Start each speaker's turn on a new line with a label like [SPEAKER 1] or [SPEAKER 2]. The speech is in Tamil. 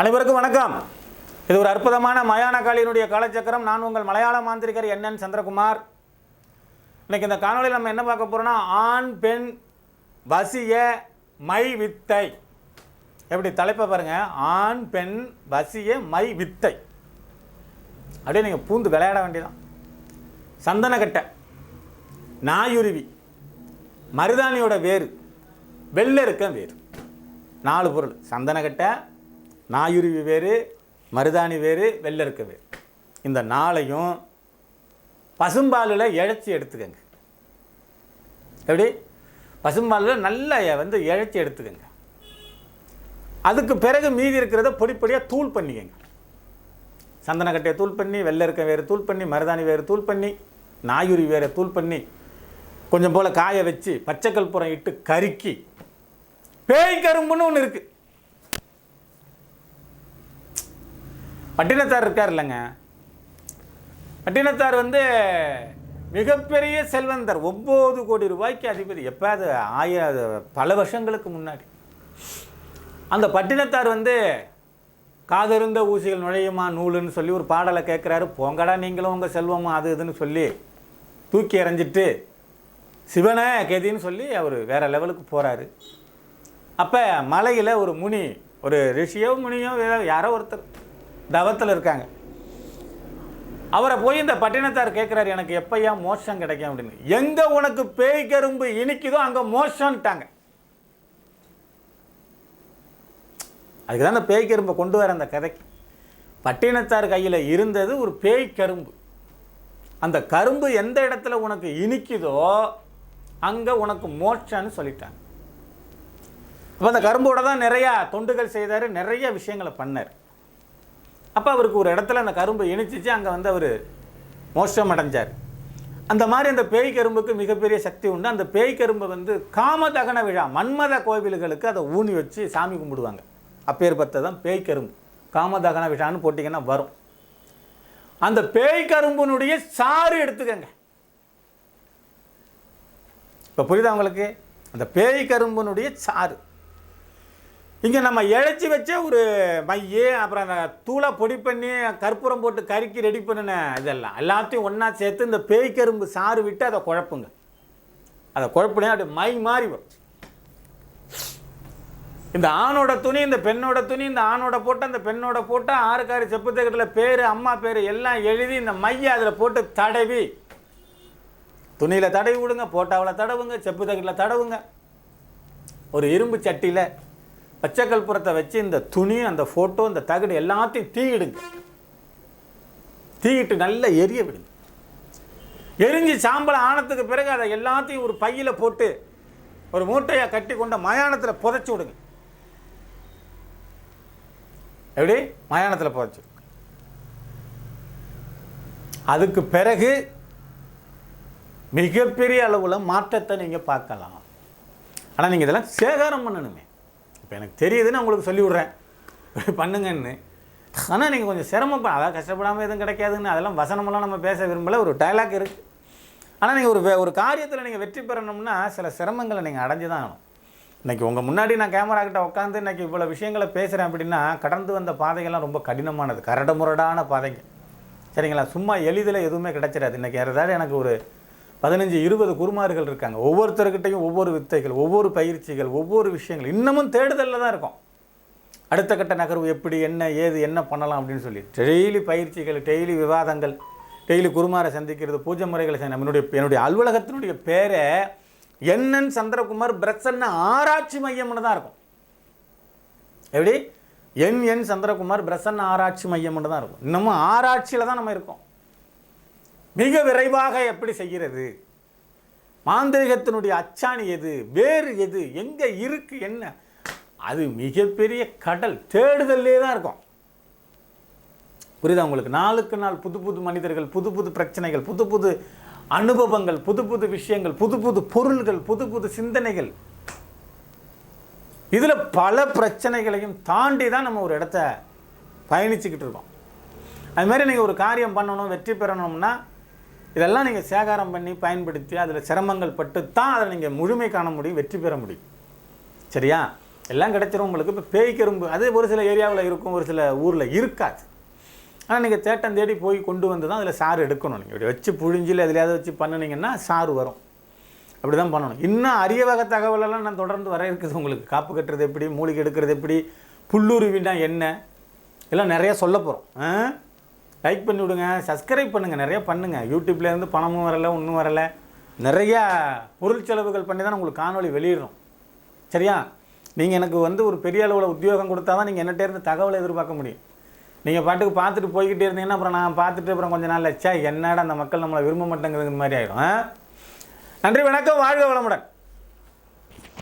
[SPEAKER 1] அனைவருக்கும் வணக்கம். இது ஒரு அற்புதமான மயான காளியினுடைய காலச்சக்கரம். நான் உங்கள் மலையாள மாந்திரிகர் NN சந்திரகுமார். இன்னைக்கு இந்த காணொலியில் நம்ம என்ன பார்க்க போறோம்னா, ஆண் பெண் வசிய மை வித்தை. எப்படி தலைப்பை பாருங்க, ஆண் பெண் வசிய மை வித்தை. அப்படியே நீங்கள் பூந்து விளையாட வேண்டியதான். சந்தனக்கட்டை, நாயுருவி, மருதாணியோட வேறு, வெள்ளெருக்க வேறு, 4 பொருள். சந்தனக்கட்டை, நாயுருவி வேறு, மருதாணி வேறு, வெள்ளெருக்க வேறு. இந்த 4ஐயும் பசும்பாலில் இழைச்சி எடுத்துக்கங்க. எப்படி? பசும்பாலில் நல்லா இழைச்சி எடுத்துக்கங்க. அதுக்கு பிறகு மீதி இருக்கிறத பொடிப்பொடியாக தூள் பண்ணிக்கங்க. சந்தனக்கட்டையை தூள் பண்ணி, வெள்ளெருக்க வேறு தூள் பண்ணி, மருதாணி வேறு தூள் பண்ணி, நாயுருவி வேறு தூள் பண்ணி, கொஞ்சம் போல் காய வச்சு பச்சைக்கற்பூரம் இட்டு கருக்கி, பேய் கரும்புன்னு ஒன்று இருக்குது. பட்டினத்தார் இருக்கார் இல்லைங்க, பட்டினத்தார் மிகப்பெரிய செல்வந்தர், 9 கோடி ரூபாய்க்கு அதிபதி. எப்போ அது பல வருஷங்களுக்கு முன்னாடி. அந்த பட்டினத்தார் காதருந்த ஊசிகள் நுழையுமா நூலுன்னு சொல்லி ஒரு பாடலை கேட்குறாரு. போங்கடா நீங்களும் உங்கள் செல்வமா அது இதுன்னு சொல்லி தூக்கி எறிஞ்சிட்டு சிவனை கெதின்னு சொல்லி அவர் வேறு லெவலுக்கு போகிறாரு. அப்போ மலையில் ஒரு முனி, ஒரு ரிஷியோ முனியோ யாரோ ஒருத்தர் தவத்தில் இருக்காங்க. அவரை போய் இந்த பட்டினத்தார் கேட்குறாரு, எனக்கு எப்பையா மோட்சம் கிடைக்கும் அப்படின்னு. எங்கே உனக்கு பேய் கரும்பு இனிக்குதோ அங்கே மோட்சம்ட்டாங்க. அதுக்கு தான் அந்த பேய் கரும்பை கொண்டு வர அந்த கதைக்கு. பட்டினத்தார் கையில் இருந்தது ஒரு பேய் கரும்பு. அந்த கரும்பு எந்த இடத்துல உனக்கு இனிக்குதோ அங்கே உனக்கு மோட்சம்னு சொல்லிட்டாங்க. அப்போ அந்த கரும்போட தான் நிறையா தொண்டுகள் செய்தார், நிறைய விஷயங்களை பண்ணார். அப்போ அவருக்கு ஒரு இடத்துல அந்த கரும்பு இனிச்சிச்சு, அங்கே அவர் மோட்சம் அடைஞ்சார். அந்த மாதிரி அந்த பேய் கரும்புக்கு மிகப்பெரிய சக்தி உண்டு. அந்த பேய் கரும்பை காமதகன விழா, மன்மத கோவில்களுக்கு அதை ஊனி வச்சு சாமி கும்பிடுவாங்க. அப்பேற்பட்டது தான் பேய் கரும்பு. காமதகன விழான்னு போட்டிங்கன்னா வரும். அந்த பேய் கரும்பினுடைய சாறு எடுத்துக்கங்க. இப்போ புரியுதா உங்களுக்கு? அந்த பேய் கரும்பினுடைய சாறு இங்கே நம்ம இழைச்சி வச்ச ஒரு மையே, அப்புறம் அந்த தூளை பொடி பண்ணி கற்பூரம் போட்டு கறிக்கு ரெடி பண்ணின இதெல்லாம் எல்லாத்தையும் ஒன்றா சேர்த்து இந்த பேய் கரும்பு சாறு விட்டு அதை குழப்புங்க. அதை குழப்பினா அப்படி மை மாறி வரும். இந்த ஆணோட துணி, இந்த பெண்ணோட துணி, இந்த ஆணோட போட்டால் அந்த பெண்ணோட போட்டால் 6 செப்பு தகட்டில் பேர், அம்மா பேர் எல்லாம் எழுதி இந்த மையை அதில் போட்டு தடவி, துணியில் தடவி விடுங்க, போட்டாவில் தடவுங்க, செப்பு தகட்டில் தடவுங்க. ஒரு இரும்பு சட்டியில் பச்சை கற்பூரத்தை வச்சு இந்த துணி, அந்த ஃபோட்டோ, இந்த தகடு எல்லாத்தையும் தீயிடுங்க. தீயிட்டு நல்லா எரிய விடுங்க. எரிஞ்சு சாம்பல் ஆனதுக்கு பிறகு அதை எல்லாத்தையும் ஒரு பையில் போட்டு ஒரு மூட்டையாக கட்டி கொண்ட மயானத்தில் புதைச்சி விடுங்க. எப்படி? மயானத்தில் புதைச்சி. அதுக்கு பிறகு மிகப்பெரிய அளவில் மாற்றத்தை நீங்கள் பார்க்கலாம். ஆனால் நீங்கள் இதெல்லாம் சேகாரம் பண்ணணுமே. இப்போ எனக்கு தெரியுதுன்னு உங்களுக்கு சொல்லி விட்றேன், பண்ணுங்கன்னு. ஆனால் நீங்கள் கொஞ்சம் சிரமப்பட, அதாவது கஷ்டப்படாமல் எதுவும் கிடைக்காதுன்னு அதெல்லாம் வசனமெல்லாம் நம்ம பேச விரும்பலை. ஒரு டைலாக் இருக்குது. ஆனால் நீங்கள் ஒரு காரியத்தில் நீங்கள் வெற்றி பெறணும்னா சில சிரமங்களை நீங்கள் அடைஞ்சு தான் ஆகணும். இன்றைக்கி உங்கள் முன்னாடி நான் கேமரா கிட்ட உட்காந்து இன்றைக்கி இவ்வளோ விஷயங்களை பேசுகிறேன் அப்படின்னா, கடந்து வந்த பாதைகள்லாம் ரொம்ப கடினமானது, கரடுமுரடான பாதைங்க. சரிங்களா? சும்மா எளிதில் எதுவுமே கிடைச்சிடாது. இன்றைக்கி ஏதாவது எனக்கு ஒரு 15-20 குருமார்கள் இருக்காங்க. ஒவ்வொருத்தருக்கிட்டையும் ஒவ்வொரு வித்தைகள், ஒவ்வொரு பயிற்சிகள், ஒவ்வொரு விஷயங்கள். இன்னமும் தேடுதலில் தான் இருக்கும். அடுத்த கட்ட நகர்வு எப்படி, என்ன ஏது, என்ன பண்ணலாம் அப்படின்னு சொல்லி டெய்லி பயிற்சிகள், டெய்லி விவாதங்கள், டெய்லி குருமாரை சந்திக்கிறது, பூஜை முறைகளை என்னுடைய அலுவலகத்தினுடைய பேரை NN சந்திரகுமார் பிரசன்ன ஆராய்ச்சி மையம்னு தான் இருக்கும். எப்படி? NN சந்திரகுமார் பிரசன்ன ஆராய்ச்சி மையம்னு தான் இருக்கும். இன்னமும் ஆராய்ச்சியில் தான் நம்ம இருக்கோம். மிக விரைவாக எப்படி செய்கிறது, மாந்திரிகத்தினுடைய அச்சாணி எது, வேறு எது, எங்கே இருக்கு, என்ன, அது மிகப்பெரிய கடல் தேடுதல்லே தான் இருக்கும். புரியுதா உங்களுக்கு? நாளுக்கு நாள் புது புது மனிதர்கள், புது புது பிரச்சனைகள், புது புது அனுபவங்கள், புது புது விஷயங்கள், புது புது பொருள்கள், புது புது சிந்தனைகள். இதில் பல பிரச்சனைகளையும் தாண்டி தான் நம்ம ஒரு இடத்த பயணிச்சுக்கிட்டு இருக்கோம். அதுமாதிரி நீங்கள் ஒரு காரியம் பண்ணணும், வெற்றி பெறணும்னா இதெல்லாம் நீங்கள் சேகாரம் பண்ணி பயன்படுத்தி அதில் சிரமங்கள் பட்டு தான் அதில் நீங்கள் முழுமை காண முடியும், வெற்றி பெற முடியும். சரியா? எல்லாம் கிடைச்சிரும் உங்களுக்கு. இப்போ பேய் கரும்பு அது ஒரு சில ஏரியாவில் இருக்கும், ஒரு சில ஊரில் இருக்காது. ஆனால் நீங்கள் தேட்டம் தேடி போய் கொண்டு வந்து தான் அதில் சாறு எடுக்கணும். நீங்கள் இப்படி வச்சு புழிஞ்சில் எதுலையாவது வச்சு பண்ணினீங்கன்னா சாறு வரும். அப்படி தான் பண்ணணும். இன்னும் அரிய வகை தகவலெல்லாம் நான் தொடர்ந்து வர இருக்குது உங்களுக்கு. காப்பு கட்டுறது எப்படி, மூலிகை எடுக்கிறது எப்படி, புல்லுருவினா என்ன, எல்லாம் நிறையா சொல்ல போகிறோம். லைக் பண்ணி விடுங்க, சப்ஸ்கிரைப் பண்ணுங்கள், நிறையா பண்ணுங்கள். யூடியூப்லேருந்து பணமும் வரலை, ஒன்றும் வரலை. நிறையா பொருள் செலவுகள் பண்ணி தான் உங்களுக்கு காணொலி வெளியிடுறோம். சரியா? நீங்கள் எனக்கு ஒரு பெரிய அளவில் உத்தியோகம் கொடுத்தா தான் நீங்கள் என்னட்டேருந்து தகவலை எதிர்பார்க்க முடியும். நீங்கள் பாட்டுக்கு பார்த்துட்டு போய்கிட்டே இருந்தீங்கன்னா அப்புறம் நான் பார்த்துட்டு அப்புறம் கொஞ்சம் நாள் என்னடா அந்த மக்கள் நம்மளை விரும்ப மாட்டேங்கிறதுங்கிற மாதிரி ஆகிடும். நன்றி, வணக்கம், வாழ்க வளமுடன்.